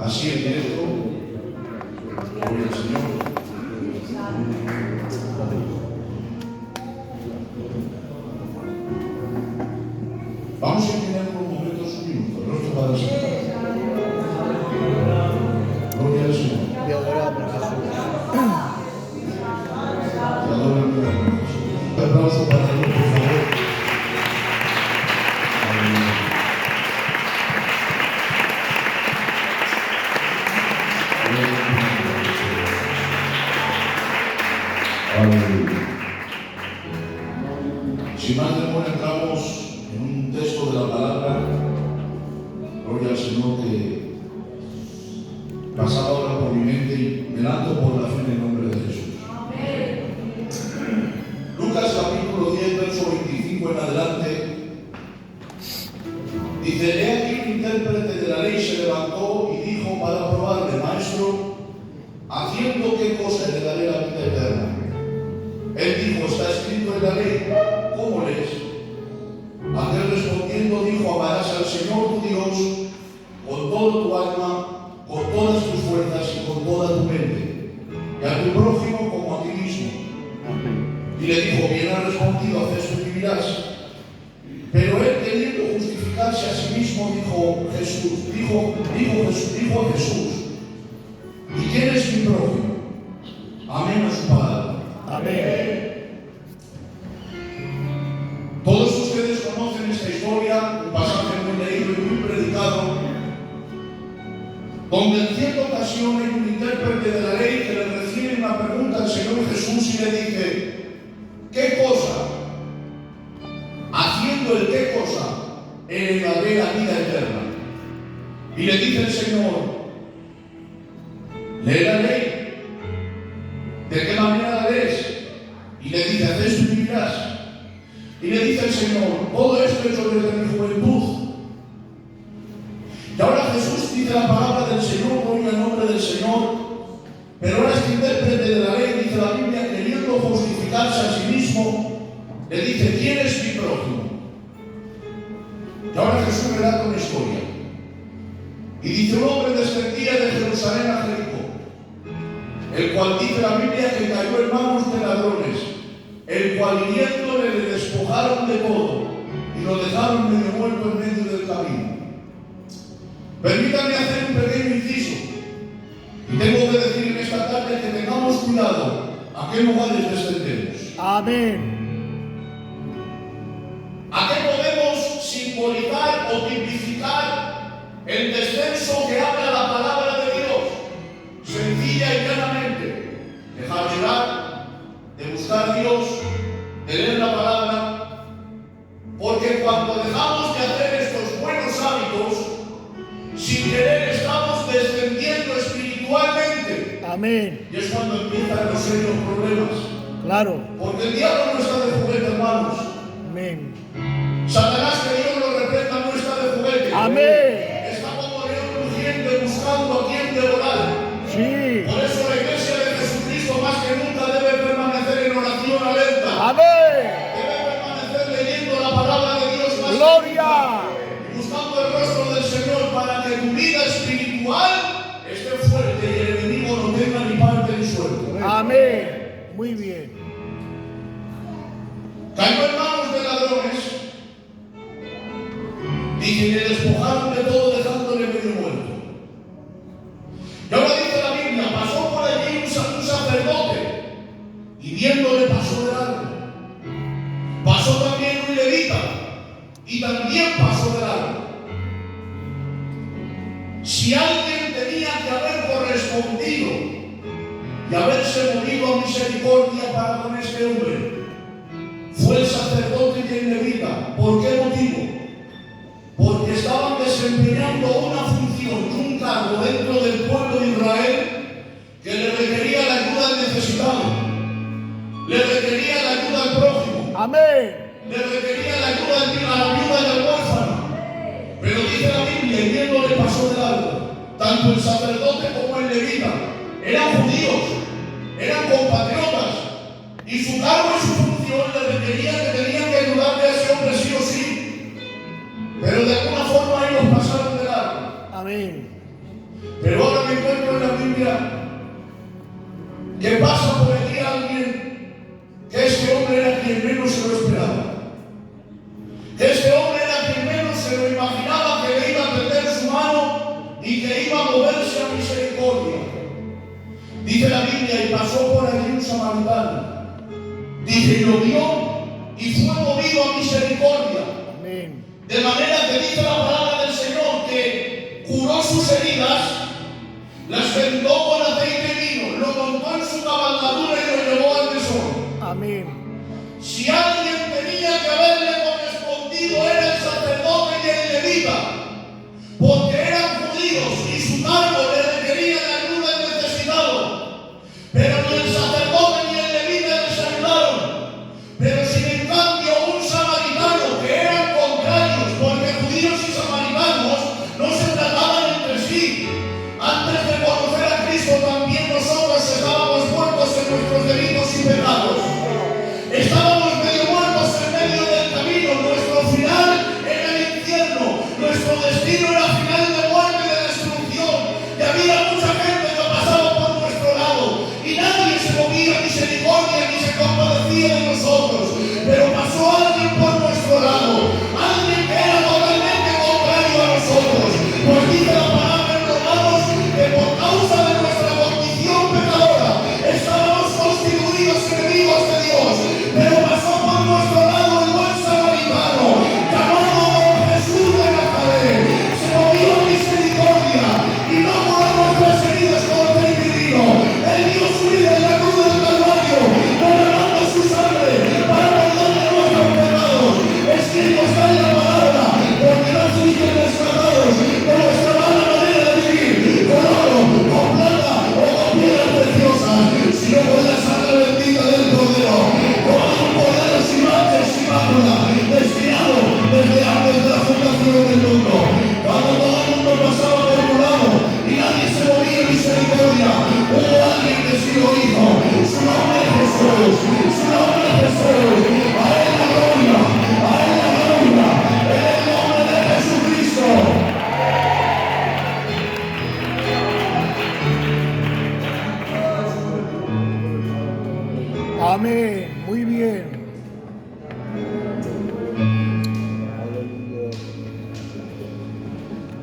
Así en directo, gloria al Señor. Vamos a tener unos momentos, un minuto, el rostro para el Señor. Gloria al Señor. Te adoramos, Jesús. Te adoro en vida, Jesús. Un aplauso para Dios, por favor. Aleluya. Aleluya. Sin más demora entramos en un texto de la palabra. Gloria al Señor, que pasaba ahora por mi mente y me lanzo por la fe en el nombre de Jesús. Lucas capítulo 10, verso 25 en adelante, dice: he aquí un intérprete de la ley se levantó y dijo para probarle: Maestro, ¿haciendo qué cosa heredaré la vida eterna? Él dijo: está escrito en la ley, ¿cómo lees? Aquel respondiendo dijo: amarás al Señor tu Dios con todo tu alma, con todas tus fuerzas y con toda tu mente, y a tu prójimo como a ti mismo. Y le dijo: bien has respondido, haz esto y vivirás. Pero él, queriendo justificarse a sí mismo, dijo a Jesús: ¿y quién es mi prójimo? Amén a su palabra. Amén. Todos ustedes conocen esta historia, un pasaje muy leído y muy predicado, donde en cierta ocasión hay un intérprete de la ley que le recibe una pregunta al Señor Jesús y le dice: ¿qué cosa? Haciendo el qué cosa, heredaré la vida eterna. Y le dice el Señor: lee la ley. ¿De qué manera la lees? Y le dice: haz esto y vivirás. Y le dice el Señor: todo esto he hecho desde mi juventud. Y ahora Jesús dice la palabra del Señor, gloria al nombre del Señor. Pero ahora este intérprete de la ley, dice la Biblia, queriendo justificarse a sí mismo, le dice: ¿quién es mi prójimo? Y ahora Jesús relata una historia. Y dice: un hombre descendía de Jerusalén a Jericó, el cual dice la Biblia que cayó en manos de ladrones, el cual hiriéndole le despojaron de todo y lo dejaron medio muerto en medio del camino. Permítanme hacer un pequeño inciso. Y tengo que decir en esta tarde que tengamos cuidado a qué lugares descendemos. Amén. ¿A qué podemos simbolizar o tipificar el descenso que habla la palabra de Dios? Sencilla y llanamente, dejar de orar, de buscar a Dios, de leer la palabra, porque cuando dejamos de hacer estos buenos hábitos, sin querer estamos descendiendo espiritualmente. Amén. Y es cuando empiezan los serios problemas. Claro. Porque el diablo no está de juguete, hermanos. Amén. Satanás, que Dios lo reprenda, no está de juguete. Amén. Está como león rugiente buscando a quien devorar. Sí. Por eso la iglesia de Jesucristo más que nunca debe permanecer en oración alerta. Amén. Debe permanecer leyendo la palabra de Dios más Gloria. que nunca, y buscando el rostro del Señor para que tu vida espiritual esté fuerte y el enemigo no tenga ni parte ni suerte. Amén. Muy bien. Cayó en manos de ladrones. Dice: y le despojaron de todo dejándole medio muerto. Y ahora dice la Biblia: pasó por allí un sacerdote y viéndole pasó de largo. Pasó también un levita y también pasó de largo. Si alguien tenía que haber correspondido y haberse movido a misericordia para con este hombre, fue el sacerdote y el levita. ¿Por qué motivo? Porque estaban desempeñando una función y un cargo dentro del pueblo de Israel que le requería la ayuda al necesitado, le requería la ayuda al prójimo, Amén. le requería la ayuda a la viuda y al huérfano. Pero dice la Biblia: y viéndole pasó de largo. Tanto el sacerdote como el levita eran judíos, eran compatriotas, y su cargo y su función le requería que tenían que ayudarle a ese hombre sí o sí. Pero de alguna Amén. Pero ahora me encuentro en la Biblia que pasa por aquí alguien que este hombre era quien menos se lo esperaba. Este hombre era quien menos se lo imaginaba que le iba a tender su mano y que iba a moverse a misericordia. Dice la Biblia, y pasó por allí un samaritano. Dice, y lo vio y fue movido a misericordia. Amén. De manera que dice la palabra del Señor que curó sus heridas, las vendó con aceite y vino, lo montó en su cabalgadura y lo llevó al mesón. Amén. Si alguien tenía que haberle correspondido era el sacerdote y el levita, porque eran judíos y su cargo le requería de ayuda al necesitado. Pero ni el sacerdote ni el levita les ayudaron. Pero sin en cambio un samaritano, que eran contrarios, porque judíos y samaritanos no se trataban entre sí. Antes de conocer a Cristo también nosotros estábamos muertos en nuestros delitos y pecados. Estábamos medio muertos en medio del camino. Nuestro final era el infierno. Nuestro destino era final de muerte y de destrucción. Y había mucha gente que pasaba por nuestro lado. Y nadie se movía a misericordia ni se compadecía de nosotros. Pero pasó alguien por nuestro lado. Alguien que era totalmente contrario a nosotros. Pues dice la palabra en Romanos que por causa de nuestra condición pecadora estábamos constituidos enemigos de Dios. Pero pasó por nuestro lado el buen samaritano, llamado Jesús de Nazaret. Se movió a misericordia y no curó nuestras heridas con aceite divino. Él dio su vida en la cruz del Calvario, derramando su sangre para perdón de nuestros pecados. Escrito está en la palabra, porque no fuiste rescatados de nuestra mala manera de vivir, con oro, con plata o con piedras preciosas, sino con la sangre bendita del Cordero, con un poder sin mancha y mácula, destinado desde antes de la fundación del mundo. Cuando todo el mundo pasaba por un lado y nadie se movía en misericordia, hubo alguien que sí lo hizo. Su nombre es Jesús, su nombre es Jesús. A él la gloria, a él la gloria, en el nombre de Jesucristo. Amén. Muy bien.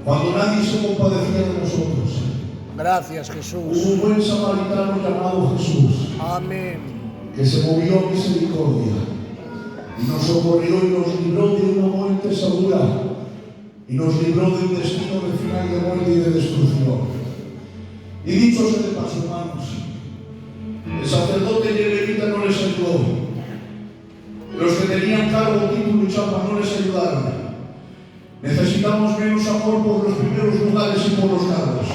Cuando nadie se compadecía de nosotros, Gracias, hubo Jesús. un buen samaritano llamado Jesús, Amén. que se movió a misericordia y nos socorrió y nos libró de una muerte segura y nos libró del destino de final de muerte y de destrucción. Y dicho sea de paso, hermanos, el sacerdote y el levita no les ayudó. Los que tenían cargo, título y chapa no les ayudaron. Necesitamos menos amor por los primeros lugares y por los cargos.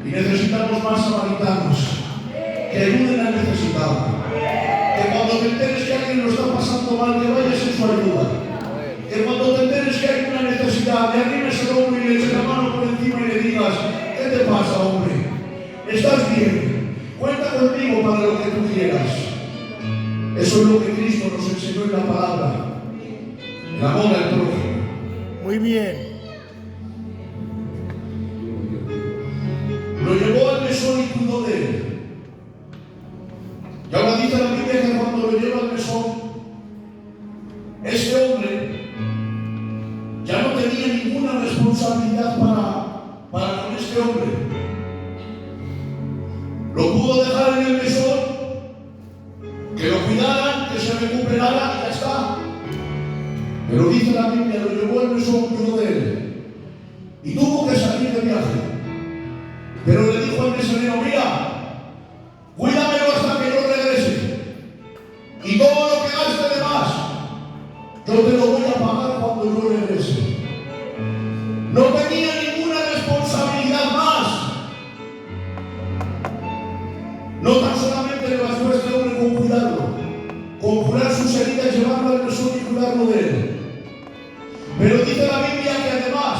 Y necesitamos más samaritanos que ayuden al necesitado. Que cuando te enteres que alguien lo está pasando mal, que vayas en su ayuda. Que cuando te enteres que hay una necesidad, le arrimes el hombro y le eches la mano por encima y le digas: ¿qué te pasa, hombre? ¿Estás bien? Cuenta conmigo para lo que tú quieras. Eso es lo que Cristo nos enseñó en la palabra. El amor al prójimo. Muy bien. Lo llevó al mesón y cuidó de él. Y ahora dice la Biblia que cuando lo lleva al mesón, este hombre ya no tenía ninguna responsabilidad para con este hombre. Lo pudo dejar en el mesón, que lo cuidaran, que se recuperara y ya está. Pero dice la Biblia, lo llevó al mesón, cuidó de él. Y tuvo que salir de viaje. Pero le dijo al mesonero: mira, cuídamelo hasta que yo regrese. Y todo lo que gaste de más, yo te lo voy a pagar cuando yo regrese. No tenía ninguna responsabilidad más. No tan solamente le bastó a este hombre con cuidarlo, con curar sus heridas, llevarlo al mesón y cuidarlo de él. Pero dice la Biblia que además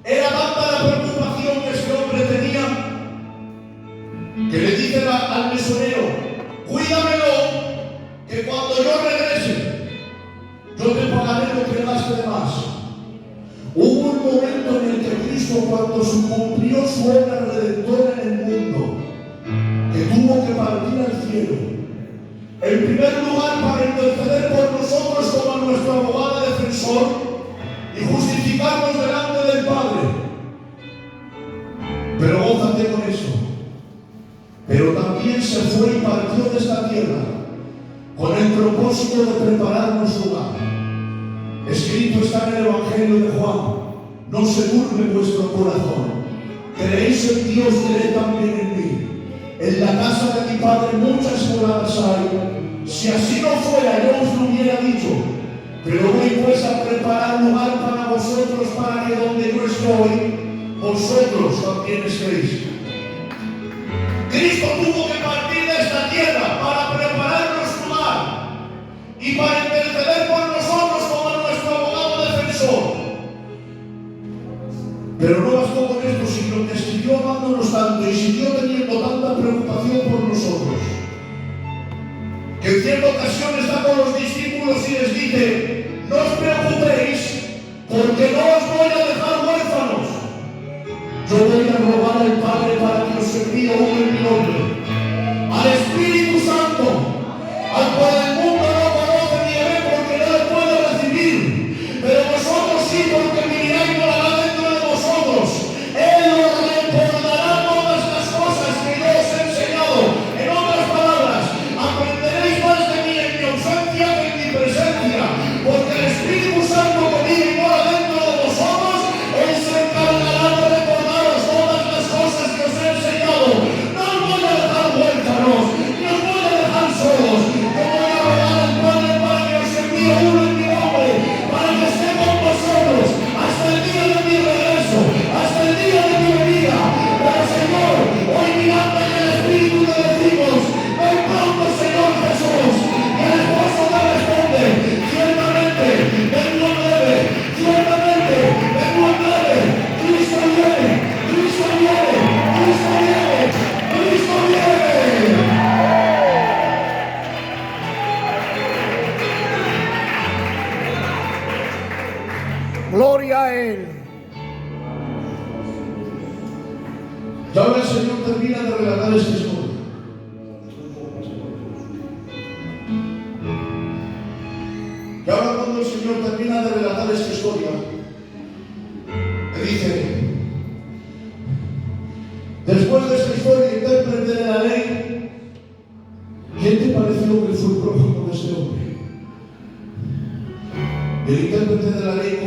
era tanta la preocupación que este hombre tenía, que le dice al mesonero: cuídamelo, que cuando yo regrese, yo te pagaré lo que gaste de más. Hubo un momento en el que Cristo cuando se cumplió su obra redentora en el mundo, que tuvo que partir al cielo, en primer lugar para interceder por nosotros como nuestro abogado defensor y justificarnos delante del Padre. Pero gózate con eso. Pero también se fue y partió de esta tierra con el propósito de prepararnos lugar. Escrito está en el Evangelio de Juan: no se turbe vuestro corazón. Creéis en Dios, creed también en mí. En la casa de mi Padre muchas moradas hay. Si así no fuera, yo os lo hubiera dicho. Pero voy pues a preparar lugar para vosotros, para que donde yo estoy, vosotros también estéis. Cristo tuvo que partir de esta tierra para prepararnos lugar y para interceder por nosotros como nuestro abogado defensor. Pero no bastó con esto, sino que siguió amándonos tanto y siguió teniendo tanta preocupación por nosotros, que en cierta ocasión está con los discípulos y les dice: no os preocupéis, porque no os voy a dejar huérfanos. Yo voy a rogar al Padre para que os envíe uno en mi nombre, al Espíritu Santo, al cual el mundo no conoce ni ve porque no le puede recibir, pero vosotros sí, porque vivirá y morará dentro de vosotros. Él os recordará todas las cosas que yo os he enseñado. En otras palabras, aprenderéis más de mí en mi ausencia que en mi presencia, porque el Espíritu Santo que vive y mora dentro de vosotros, Él se encargará de recordaros todas las cosas que os he enseñado. No os voy a dejar huérfanos, ni os voy a dejar solos. Yo voy a rogar al Padre para que os envíe uno en mi nombre, para que esté con vosotros hasta el día de mi regreso, hasta el día de mi venida. Pero Señor, hoy mirando en el Espíritu le decimos: ven pronto, Señor Jesús. Y el esposo le responde: ciertamente, vengo en breve, ciertamente, vengo en breve. Cristo viene, Cristo viene, Cristo viene, Cristo viene. Gloria a Él. Y ahora el Señor termina de relatar esta historia. Y ahora cuando el Señor termina de relatar esta historia, le dice: después de esta historia, intérprete de la ley, ¿quién te pareció que fue el prójimo de este hombre? El intérprete de la ley,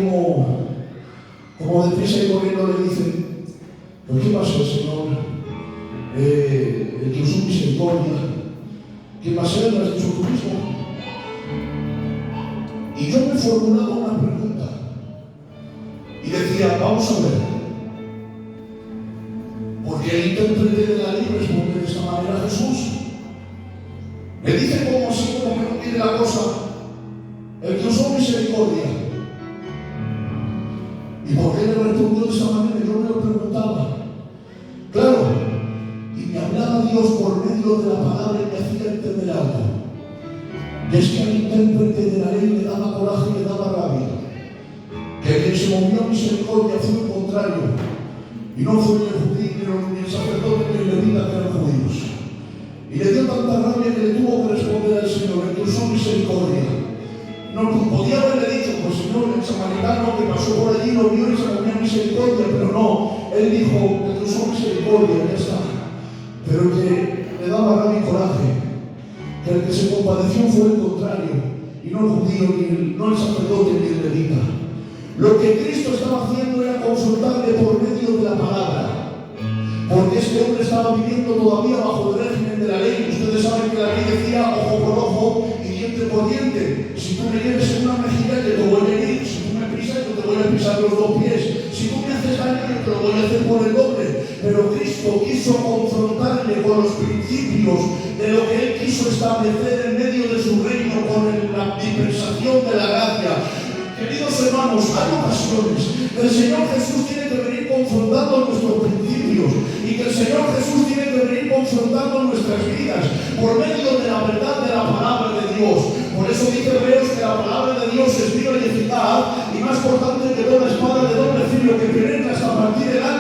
como deprisa y corriendo, le dice: ¿pero qué pasó, Señor? El que usó misericordia, ¿qué va a ser? ¿Lo has dicho tú mismo? Y yo me formulaba una pregunta y decía: vamos a ver, porque el intérprete de la ley responde de esta manera a Jesús. Le dice como así, como que no tiene la cosa, el que usó misericordia. ¿Y por qué le respondió de esa manera? Yo me lo preguntaba. Claro, y me hablaba Dios por medio de la palabra y me hacía entender algo. Y es que al intérprete de la ley le daba coraje y le daba rabia. Que quien se movió a misericordia fue el contrario. Y no fue ni el judío, ni el sacerdote, ni el levita, que eran judíos. Y le dio tanta rabia que le tuvo que responder al Señor: el que usó misericordia. No podía haberle dicho: pues Señor, el samaritano que pasó por allí lo vio y se ponía misericordia, pero no. Él dijo: el que usó misericordia, ya está. Pero que le daba rabia y coraje, que el que se compadeció fue el contrario, y no el judío, no el sacerdote, ni el levita. Lo que Cristo estaba haciendo era consultarle por medio de la palabra, porque este hombre estaba viviendo todavía bajo el régimen de la ley. Ustedes saben que la ley decía ojo por ojo y diente por diente. Si tú me hieres en una mejilla, yo te voy a herir. Si tú me pisas, yo te voy a pisar los dos pies. Si tú me haces daño, yo te lo voy a hacer por el doble. Pero Cristo quiso confrontarle con los principios de lo que Él quiso establecer en medio de su reino, con la dispensación de la gracia. Queridos hermanos, hay ocasiones que el Señor Jesús tiene que venir confrontando nuestros principios y que el Señor Jesús tiene que venir confrontando nuestras vidas por medio de la verdad de la palabra de Dios. Por eso dice Hebreos que la palabra de Dios es viva y eficaz y más cortante que toda espada de doble filo, que penetra hasta partir el alma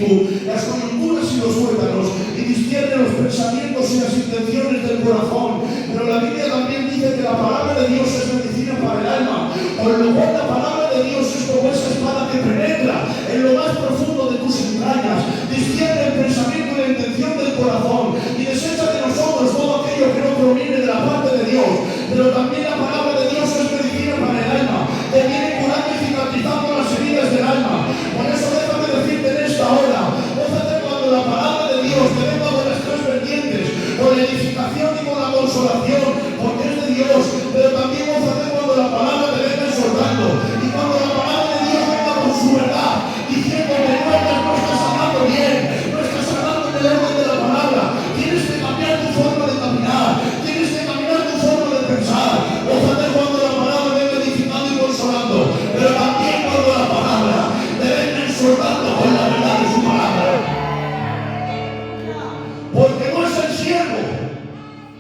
espíritu, las coyunturas y los tuétanos, y discierne los pensamientos y las intenciones del corazón. Pero la Biblia también dice que la palabra de Dios es medicina para el alma, por lo cual la palabra de Dios es como esa espada que penetra en lo más profundo de tus entrañas, discierne el pensamiento y la intención del corazón, y desecha de nosotros todo aquello que no proviene de la parte de Dios. Pero también la palabra de Dios es medicina para el alma, que viene curando y cicatrizando las heridas del alma. Por eso déjame decirte en esta hora, gózate cuando la palabra de Dios te venga por las tres vertientes, con la edificación y con la consolación, porque es de Dios. Pero también gózate cuando la palabra te venga exhortando, y cuando la palabra de Dios venga con su verdad, diciendo que no estás hablando bien, no estás hablando en el orden de la palabra, tienes que cambiar tu forma de caminar, tienes que cambiar tu forma de pensar. Gózate cuando la palabra venga edificando y consolando, pero también cuando la palabra te venga exhortando con la verdad de su palabra. Porque no es el siervo,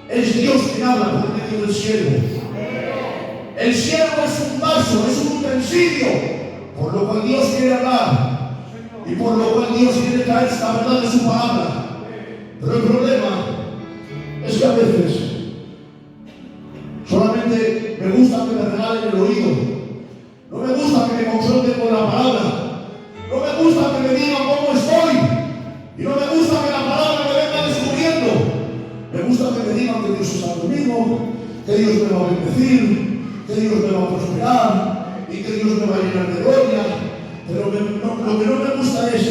es Dios quien habla por medio del siervo. El siervo es un vaso, es un utensilio, por lo cual Dios quiere hablar y por lo cual Dios quiere traer esta verdad de su palabra. Pero el problema es que a veces solamente me gusta que me regalen el oído, no me gusta que me confronten con la palabra, no me gusta que me digan cómo estoy, y no me gusta que la palabra me venga descubriendo. Me gusta que me digan que Dios está conmigo, que Dios me va a bendecir, que Dios me va a prosperar y que Dios me va a llenar de gloria. Pero lo que no me gusta es,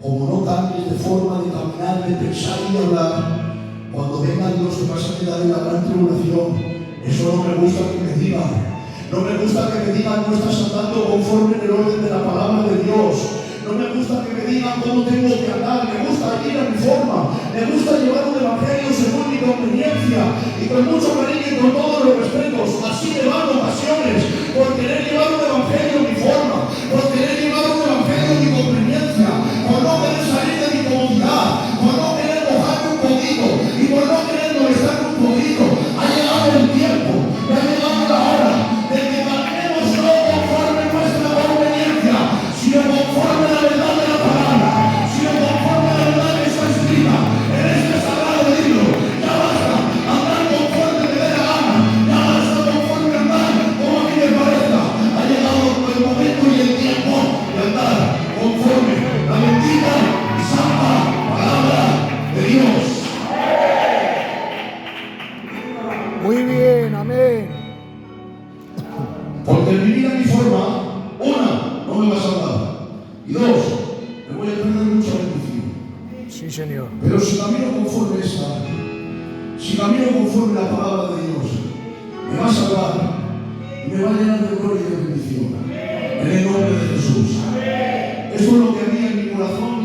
como no cambies de forma de caminar, de pensar y de hablar, cuando venga Dios te vas a quedar en la gran tribulación. Eso no me gusta que me digan. No me gusta que me digan no estás andando conforme en el orden de la palabra de Dios. No me gusta que me digan cómo tengo que andar. Me gusta ir a mi forma. Me gusta llevar un evangelio según mi conveniencia y con mucho cariño y con todos los respetos. Así me van ocasiones por querer llevar un evangelio a mi forma, por querer llevar un evangelio a mi conveniencia, por no querer salir de mi comodidad, por no querer mojarme un poquito y por no querer molestarme un poquito. Ha llegado el tiempo, ha llegado la hora de que caminemos no conforme nuestra conveniencia, sino conforme la verdad de la palabra, sino conforme la verdad que está escrita en este sagrado libro. Ya basta andar conforme me dé la gana, ya basta conforme andar como a mí me parezca. Ha llegado el momento y el tiempo de andar conforme la bendita y santa palabra de Dios. Muy bien, amén. Porque el vivir a mi forma, una, no me va a salvar, y dos, me voy a perder mucha bendición. Sí, Señor. Pero si camino conforme esta, si camino conforme la palabra de Dios, me va a salvar y me va a llenar de gloria y de bendición. En el nombre de Jesús. Eso es lo que había en mi corazón